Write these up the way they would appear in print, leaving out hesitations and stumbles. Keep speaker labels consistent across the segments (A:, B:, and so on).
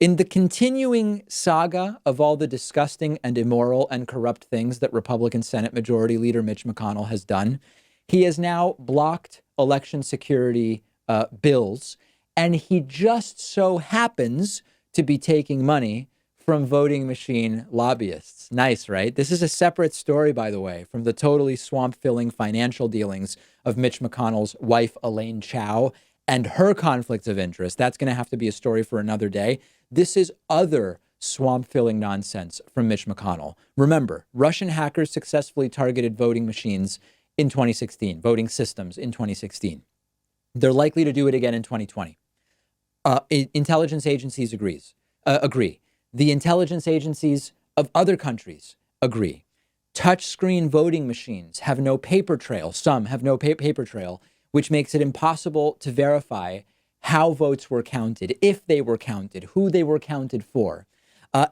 A: In the continuing saga of all the disgusting and immoral and corrupt things that Republican Senate Majority Leader Mitch McConnell has done, he has now blocked election security bills, and he just so happens to be taking money from voting machine lobbyists. Nice, right? This is a separate story, by the way, from the totally swamp-filling financial dealings of Mitch McConnell's wife, Elaine Chao, and her conflicts of interest. That's going to have to be a story for another day. This is other swamp-filling nonsense from Mitch McConnell. Remember, Russian hackers successfully targeted voting machines in 2016, voting systems in 2016. They're likely to do it again in 2020. Intelligence agencies agree. The intelligence agencies of other countries agree. Touchscreen voting machines have no paper trail. Some have no paper trail, which makes it impossible to verify how votes were counted, if they were counted, who they were counted for.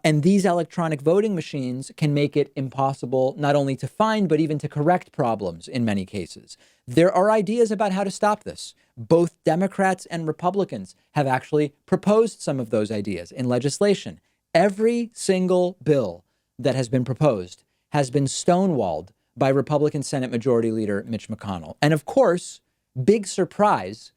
A: And these electronic voting machines can make it impossible not only to find, but even to correct problems in many cases. There are ideas about how to stop this. Both Democrats and Republicans have actually proposed some of those ideas in legislation. Every single bill that has been proposed has been stonewalled by Republican Senate Majority Leader Mitch McConnell. And of course, big surprise,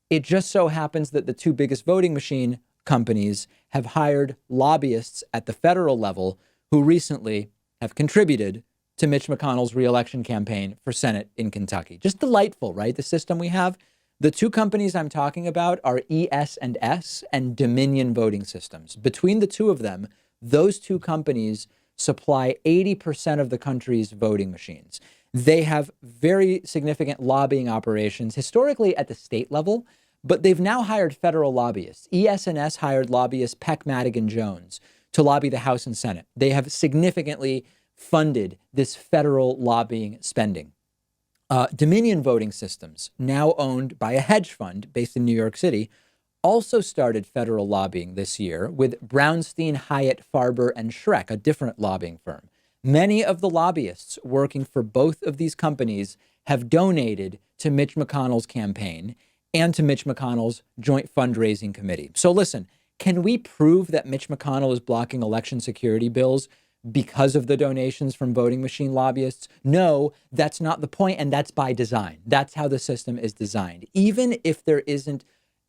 A: it just so happens that the two biggest voting machine companies have hired lobbyists at the federal level who recently have contributed to Mitch McConnell's reelection campaign for Senate in Kentucky. Just delightful, right? The system we have. The two companies I'm talking about are ES&S and Dominion Voting Systems. Between the two of them, those two companies supply 80% of the country's voting machines. They have very significant lobbying operations historically at the state level, but they've now hired federal lobbyists. ES&S hired lobbyist Pakman Jones to lobby the House and Senate. They have significantly funded this federal lobbying spending. Dominion Voting Systems, now owned by a hedge fund based in New York City, also started federal lobbying this year with Brownstein, Hyatt, Farber, and Schreck, a different lobbying firm. Many of the lobbyists working for both of these companies have donated to Mitch McConnell's campaign and to Mitch McConnell's joint fundraising committee. So listen, can we prove that Mitch McConnell is blocking election security bills because of the donations from voting machine lobbyists? No, that's not the point, and that's by design. That's how the system is designed. Even if there isn't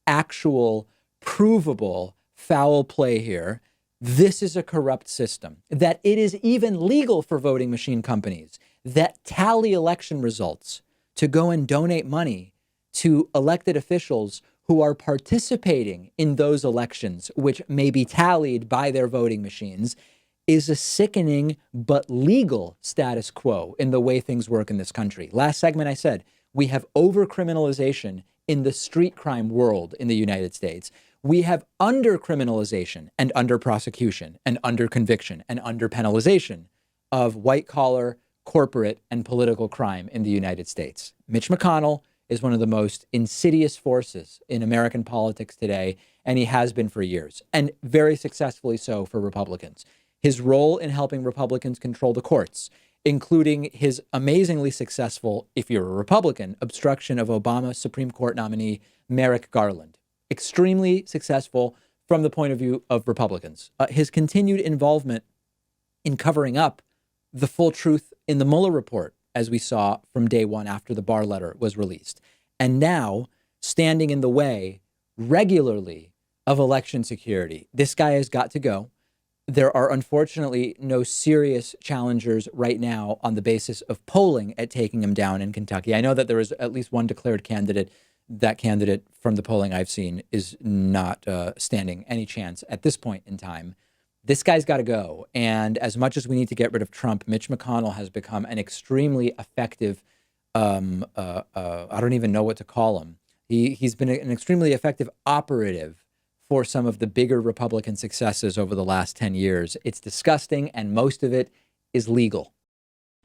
A: actual provable foul play here, this is a corrupt system. That it is even legal for voting machine companies that tally election results to go and donate money to elected officials who are participating in those elections, which may be tallied by their voting machines, is a sickening but legal status quo in the way things work in this country. Last segment, I said, we have over-criminalization in the street crime world in the United States. We have under-criminalization and under-prosecution and under-conviction and under-penalization of white-collar, corporate, and political crime in the United States. Mitch McConnell is one of the most insidious forces in American politics today, and he has been for years, and very successfully so for Republicans. His role in helping Republicans control the courts, including his amazingly successful, if you're a Republican, obstruction of Obama Supreme Court nominee Merrick Garland. Extremely successful from the point of view of Republicans. His continued involvement in covering up the full truth in the Mueller report, as we saw from day one after the Barr letter was released. And now standing in the way regularly of election security. This guy has got to go. There are unfortunately no serious challengers right now on the basis of polling at taking him down in Kentucky. I know that there is at least one declared candidate. That candidate, from the polling I've seen, is not standing any chance at this point in time. This guy's got to go. And as much as we need to get rid of Trump, Mitch McConnell has become an extremely effective, I don't even know what to call him. He's been an extremely effective operative for some of the bigger Republican successes over the last 10 years. It's disgusting, and most of it is legal.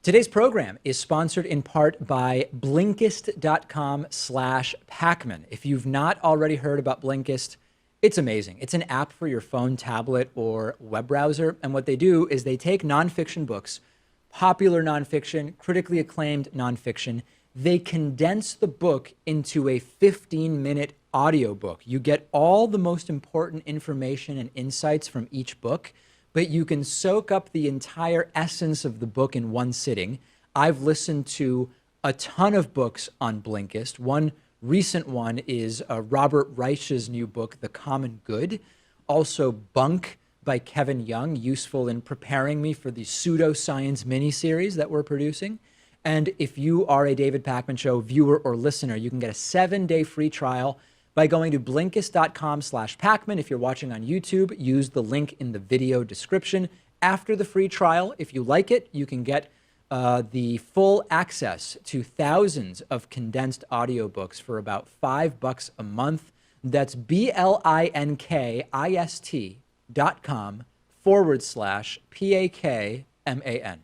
A: Today's program is sponsored in part by Blinkist.com/Pakman. If you've not already heard about Blinkist, it's amazing. It's an app for your phone, tablet, or web browser. And what they do is they take nonfiction books, popular nonfiction, critically acclaimed nonfiction. they condense the book into a 15-minute audiobook. You get all the most important information and insights from each book, but you can soak up the entire essence of the book in one sitting. I've listened to a ton of books on Blinkist. One recent one is Robert Reich's new book, The Common Good. Also Bunk by Kevin Young, useful in preparing me for the pseudoscience miniseries that we're producing. And if you are a David Pakman Show viewer or listener, you can get a 7-day free trial by going to Blinkist.com/Pakman. If you're watching on YouTube, use the link in the video description. After the free trial, if you like it, you can get the full access to thousands of condensed audiobooks for about $5 a month. That's BLINKIST.com/PAKMAN.